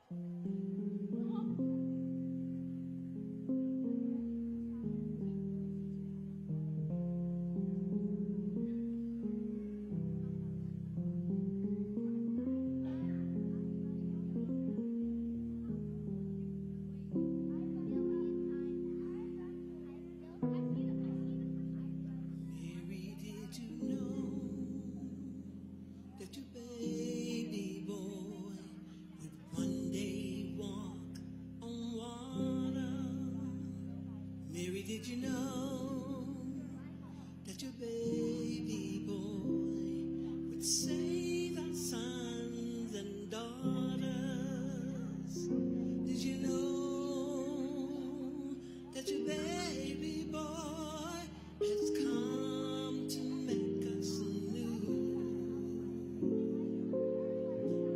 Mary, did you know that your baby boy would one day walk on water? Mary, did you know that your baby boy would save our sons and daughters? Did you know that your baby boy has come to make us new?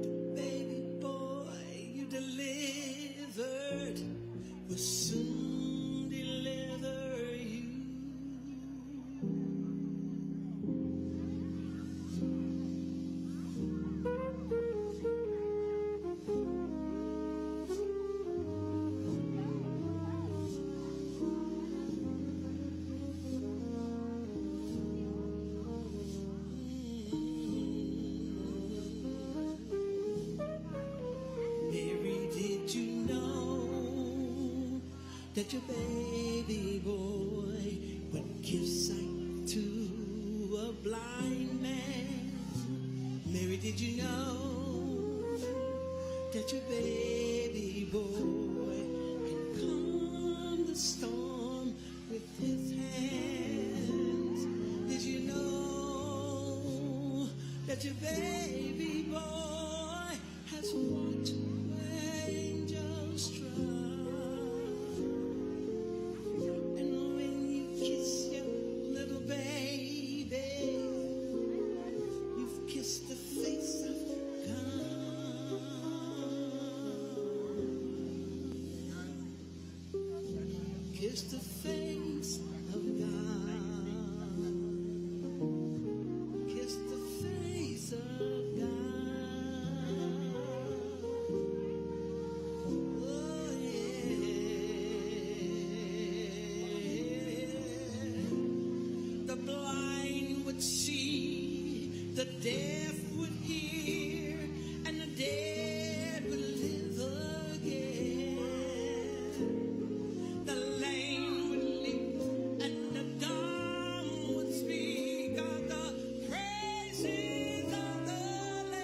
The baby boy you delivered will soon deliver you. Mary, did you know that your baby boy would give sight to a blind man? Mary, did you know that your baby boy can calm the storm with his hands? Did you know that your baby boy has walked where angels trod? And when you kiss your little baby, you've kissed the face of God. Kiss the face of God. Kiss the face of God. Oh yeah. The blind would see, the deaf would hear, and the dead would live again. The lame would leap, and the dumb would speak of the praises of the Lamb.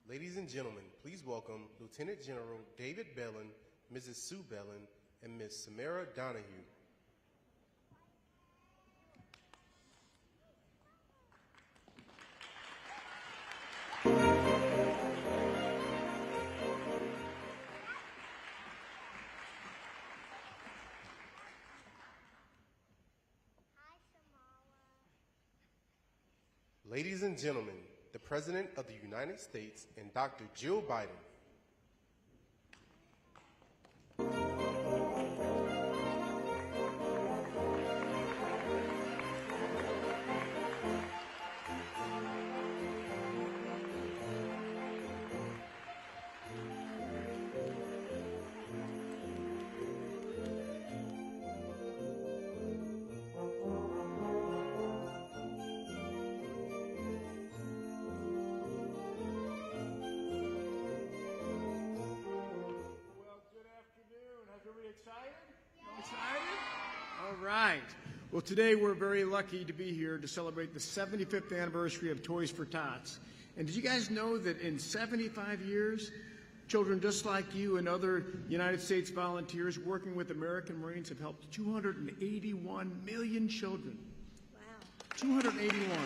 Ladies and gentlemen, please welcome Lieutenant General David Bellin, Mrs. Sue Bellin, and Ms. Samara Donahue. Ladies and gentlemen, the President of the United States and Dr. Jill Biden. All right. Well, today we're very lucky to be here to celebrate the 75th anniversary of Toys for Tots. And did you guys know that in 75 years, children just like you and other United States volunteers working with American Marines have helped 281 million children. Wow. 281.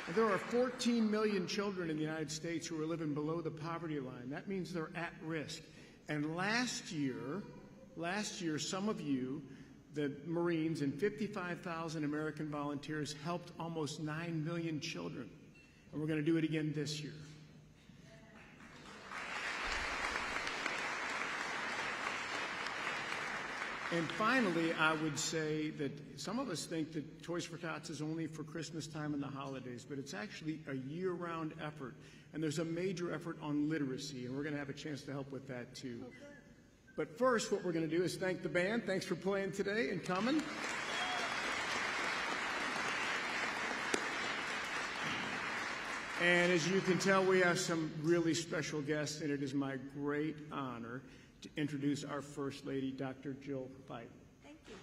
And there are 14 million children in the United States who are living below the poverty line. That means they're at risk. And last year, some of you, the Marines and 55,000 American volunteers helped almost 9 million children. And we're going to do it again this year. And finally, I would say that some of us think that Toys for Tots is only for Christmas time and the holidays, but it's actually a year-round effort. And there's a major effort on literacy, and we're going to have a chance to help with that too. Okay. But first, what we're going to do is thank the band. Thanks for playing today and coming. And as you can tell, we have some really special guests, and it is my great honor to introduce our First Lady, Dr. Jill Biden. Thank you.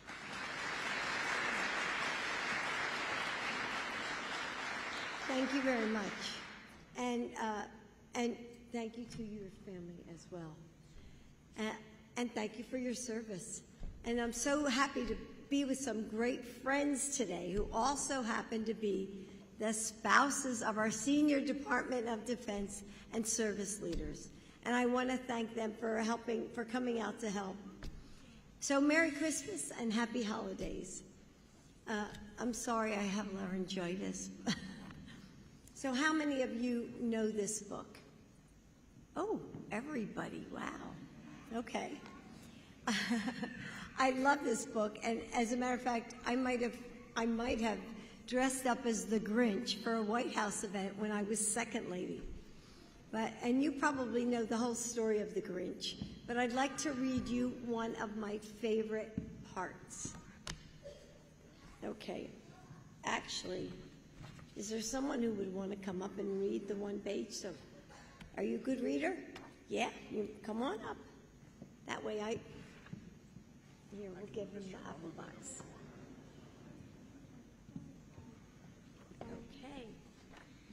Thank you very much. And thank you to your family as well. And thank you for your service. And I'm so happy to be with some great friends today who also happen to be the spouses of our senior Department of Defense and service leaders. And I want to thank them for coming out to help. So Merry Christmas and Happy Holidays. I'm sorry I have laryngitis. So how many of you know this book? Oh, everybody, wow. Okay. I love this book, and as a matter of fact, I might have dressed up as the Grinch for a White House event when I was second lady. And you probably know the whole story of the Grinch, but I'd like to read you one of my favorite parts. Okay. Actually, is there someone who would want to come up and read the one page? So, are you a good reader? Yeah, you come on up. That way here, we'll give him the apple box. Okay,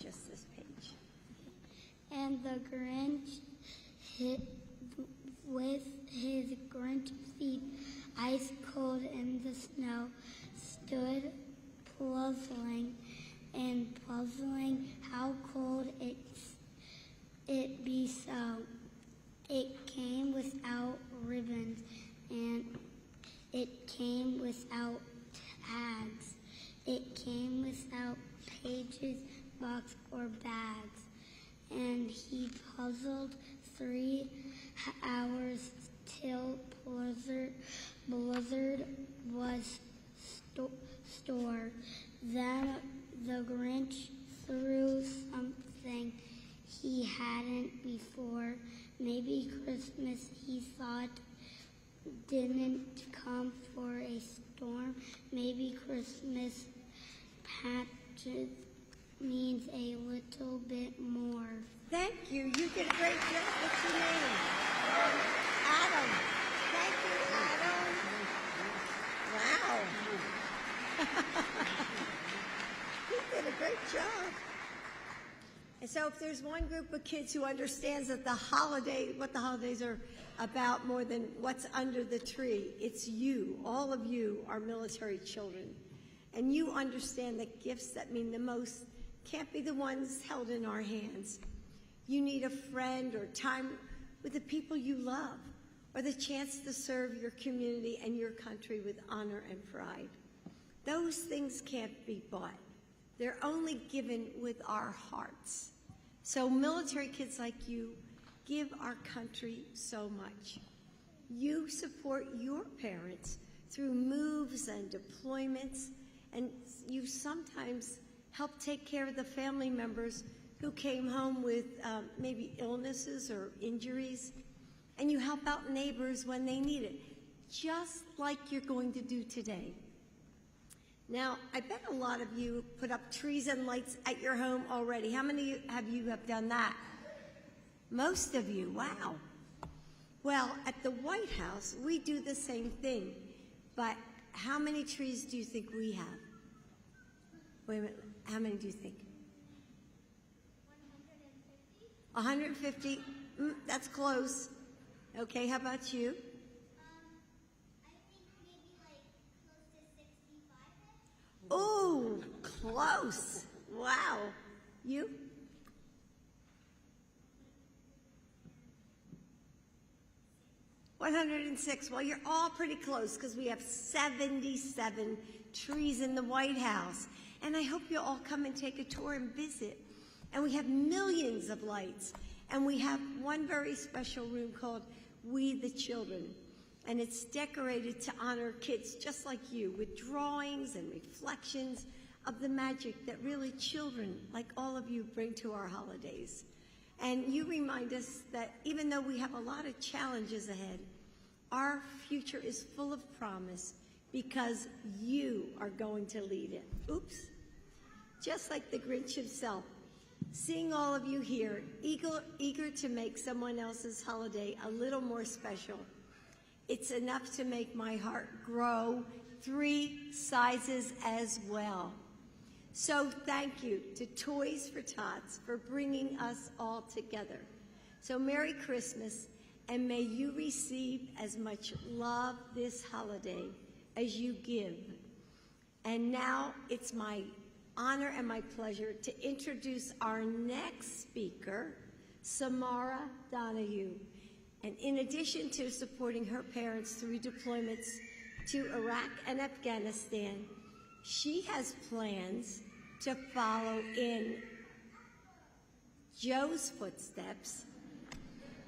just this page. And the Grinch, with his Grinch feet ice cold in the snow, stood puzzling how cold it be so. It came without ribbons, and it came without tags. It came without pages, box, or bags. And he puzzled 3 hours till blizzard was stored. Then the Grinch threw something he hadn't before. Maybe Christmas, he thought, didn't come for a storm. Maybe Christmas patches means a little bit more. Thank you. You did a great job. What's your name? Adam. Thank you, Adam. Wow. You did a great job. And so if there's one group of kids who understands that what the holidays are about more than what's under the tree, it's you. All of you are military children. And you understand that gifts that mean the most can't be the ones held in our hands. You need a friend or time with the people you love, or the chance to serve your community and your country with honor and pride. Those things can't be bought. They're only given with our hearts. So military kids like you give our country so much. You support your parents through moves and deployments, and you sometimes help take care of the family members who came home with maybe illnesses or injuries, and you help out neighbors when they need it, just like you're going to do today. Now, I bet a lot of you put up trees and lights at your home already. How many of you have done that? Most of you, wow. Well, at the White House, we do the same thing, but how many trees do you think we have? Wait a minute, how many do you think? 150? That's close. Okay, how about you? I think maybe close to 65. Oh, close. Wow. You? $106. Well, you're all pretty close because we have 77 trees in the White House. And I hope you'll all come and take a tour and visit. And we have millions of lights. And we have one very special room called We the Children. And it's decorated to honor kids just like you with drawings and reflections of the magic that really children like all of you bring to our holidays. And you remind us that even though we have a lot of challenges ahead, our future is full of promise because you are going to lead it. Oops. Just like the Grinch himself. Seeing all of you here, eager to make someone else's holiday a little more special, it's enough to make my heart grow 3 sizes as well. So thank you to Toys for Tots for bringing us all together. So Merry Christmas, and may you receive as much love this holiday as you give. And now it's my honor and my pleasure to introduce our next speaker, Samara Donahue. And in addition to supporting her parents through deployments to Iraq and Afghanistan, she has plans to follow in Joe's footsteps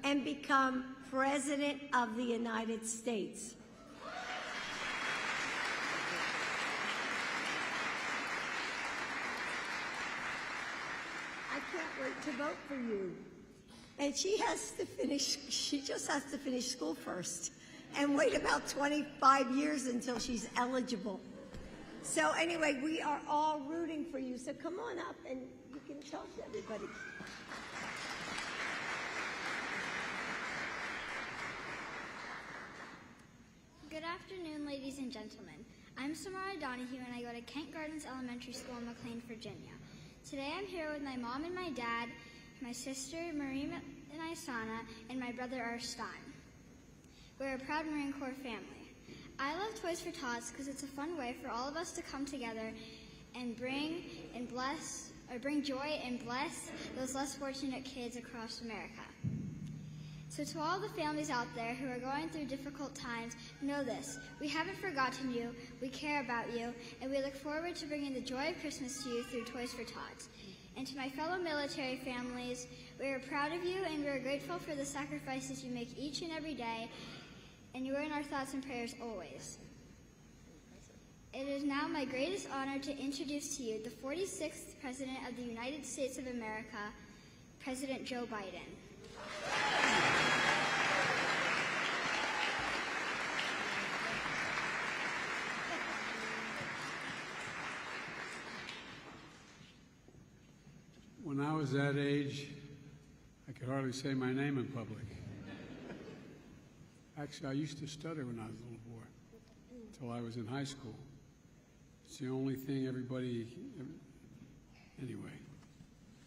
and become President of the United States. I can't wait to vote for you. And she just has to finish school first and wait about 25 years until she's eligible. So anyway, we are all rooting for you. So come on up and you can talk to everybody. Good afternoon, ladies and gentlemen. I'm Samara Donahue, and I go to Kent Gardens Elementary School in McLean, Virginia. Today I'm here with my mom and my dad, my sister Marima and Isana, and my brother Arstan. We're a proud Marine Corps family. I love Toys for Tots because it's a fun way for all of us to come together and bring joy and bless those less fortunate kids across America. So to all the families out there who are going through difficult times, know this: we haven't forgotten you, we care about you, and we look forward to bringing the joy of Christmas to you through Toys for Tots. And to my fellow military families, we are proud of you and we are grateful for the sacrifices you make each and every day, and you are in our thoughts and prayers always. It is now my greatest honor to introduce to you the 46th President of the United States of America, President Joe Biden. When I was that age, I could hardly say my name in public. Actually, I used to stutter when I was a little boy, until I was in high school. It's the only thing everybody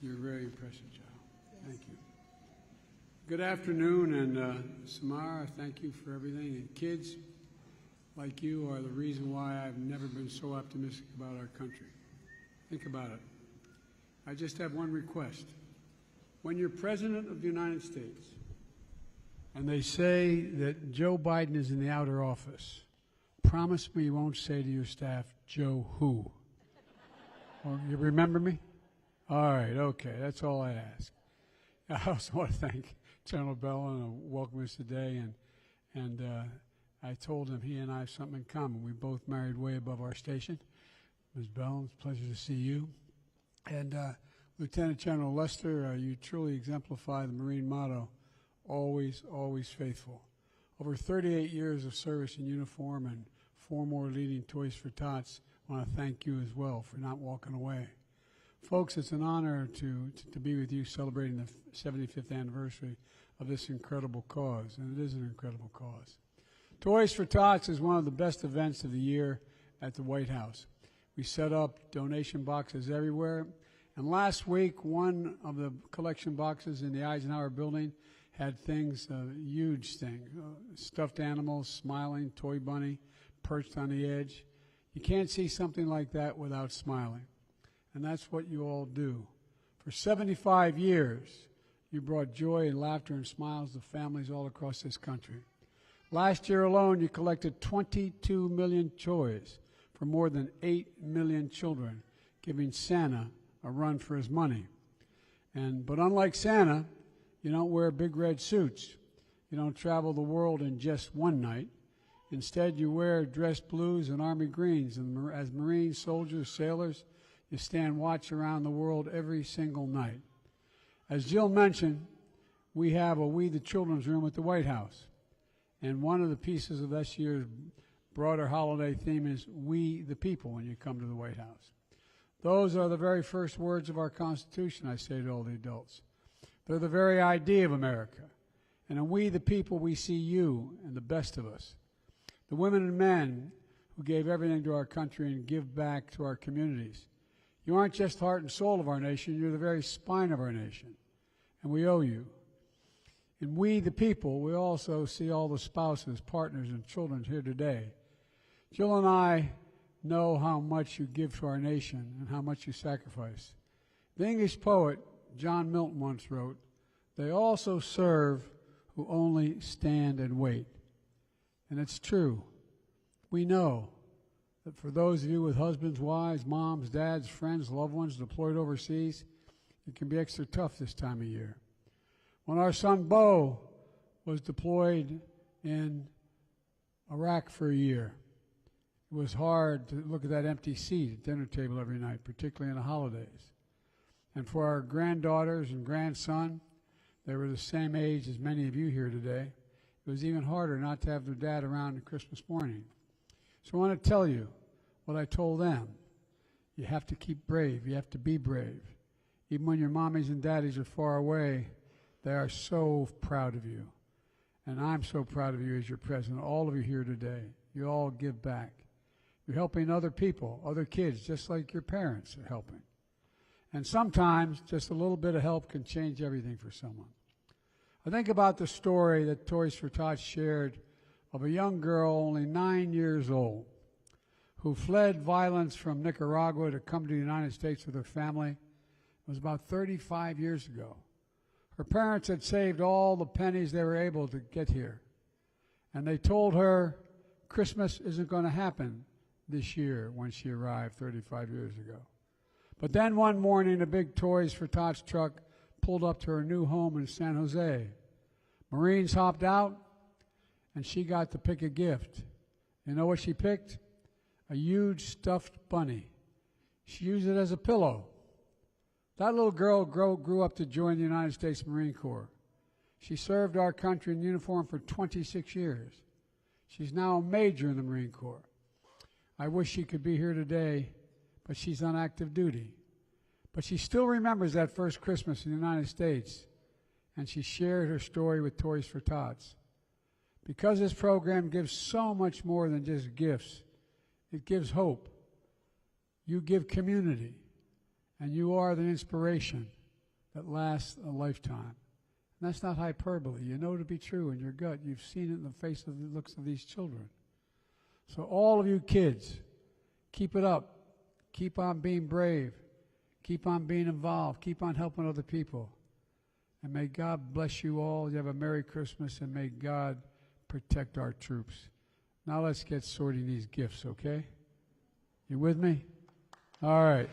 You're a very impressive child. Thank you. Good afternoon, and Samara, thank you for everything. And kids like you are the reason why I've never been so optimistic about our country. Think about it. I just have one request. When you're President of the United States and they say that Joe Biden is in the outer office, promise me you won't say to your staff, Joe who? Or you remember me? All right, okay, that's all I ask. I also want to thank General Bellin and welcome us today, and I told him he and I have something in common. We both married way above our station. Ms. Bellin, it's a pleasure to see you. And Lieutenant General Lester, you truly exemplify the Marine motto, always, always faithful. Over 38 years of service in uniform and 4 more leading Toys for Tots, I want to thank you as well for not walking away. Folks, it's an honor to be with you celebrating the 75th anniversary of this incredible cause, and it is an incredible cause. Toys for Tots is one of the best events of the year at the White House. We set up donation boxes everywhere, and last week one of the collection boxes in the Eisenhower building had things, huge things, stuffed animals, smiling, toy bunny, perched on the edge. You can't see something like that without smiling. And that's what you all do. For 75 years, you brought joy and laughter and smiles to families all across this country. Last year alone, you collected 22 million toys for more than 8 million children, giving Santa a run for his money. But unlike Santa, you don't wear big red suits. You don't travel the world in just one night. Instead, you wear dress blues and army greens, and as Marines, soldiers, sailors, you stand watch around the world every single night. As Jill mentioned, we have a We the Children's Room at the White House. And one of the pieces of this year's broader holiday theme is We the People when you come to the White House. Those are the very first words of our Constitution, I say to all the adults. They're the very idea of America. And in We the People, we see you and the best of us. The women and men who gave everything to our country and give back to our communities. You aren't just heart and soul of our nation, you're the very spine of our nation. And we owe you. In We the People, we also see all the spouses, partners, and children here today. Jill and I know how much you give to our nation and how much you sacrifice. The English poet John Milton once wrote, "They also serve who only stand and wait." And it's true. We know that for those of you with husbands, wives, moms, dads, friends, loved ones deployed overseas, it can be extra tough this time of year. When our son Bo was deployed in Iraq for a year, it was hard to look at that empty seat at dinner table every night, particularly in the holidays. And for our granddaughters and grandson, they were the same age as many of you here today. It was even harder not to have their dad around on Christmas morning. So I want to tell you what I told them. You have to keep brave. You have to be brave. Even when your mommies and daddies are far away, they are so proud of you. And I'm so proud of you as your president, all of you here today. You all give back. You're helping other people, other kids, just like your parents are helping. And sometimes just a little bit of help can change everything for someone. I think about the story that Toys for Tots shared of a young girl only 9 years old who fled violence from Nicaragua to come to the United States with her family. It was about 35 years ago. Her parents had saved all the pennies they were able to get here. And they told her Christmas isn't going to happen this year when she arrived 35 years ago. But then one morning, a big Toys for Tots truck pulled up to her new home in San Jose. Marines hopped out, and she got to pick a gift. You know what she picked? A huge stuffed bunny. She used it as a pillow. That little girl grew up to join the United States Marine Corps. She served our country in uniform for 26 years. She's now a major in the Marine Corps. I wish she could be here today, but she's on active duty. But she still remembers that first Christmas in the United States, and she shared her story with Toys for Tots. Because this program gives so much more than just gifts, it gives hope. You give community, and you are the inspiration. that lasts a lifetime. And that's not hyperbole. You know it to be true in your gut. You've seen it in the face of the looks of these children. So all of you kids, keep it up. Keep on being brave. Keep on being involved. Keep on helping other people. And may God bless you all. You have a Merry Christmas, and may God protect our troops. Now let's get sorting these gifts, okay? You with me? All right.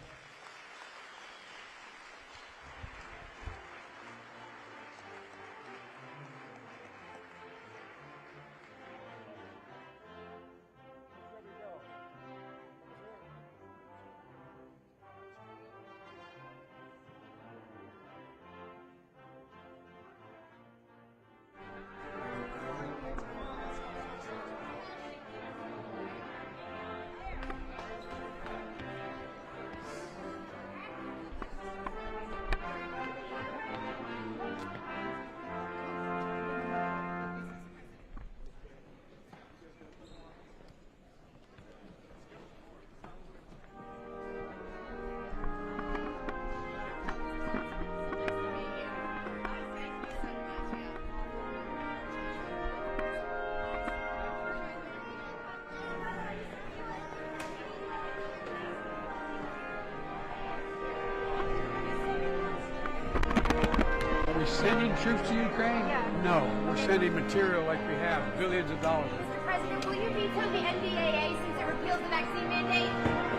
Sending troops to Ukraine? Yeah. No, we're sending material like we have, billions of dollars. Mr. President, will you veto the NDAA since it repeals the vaccine mandate?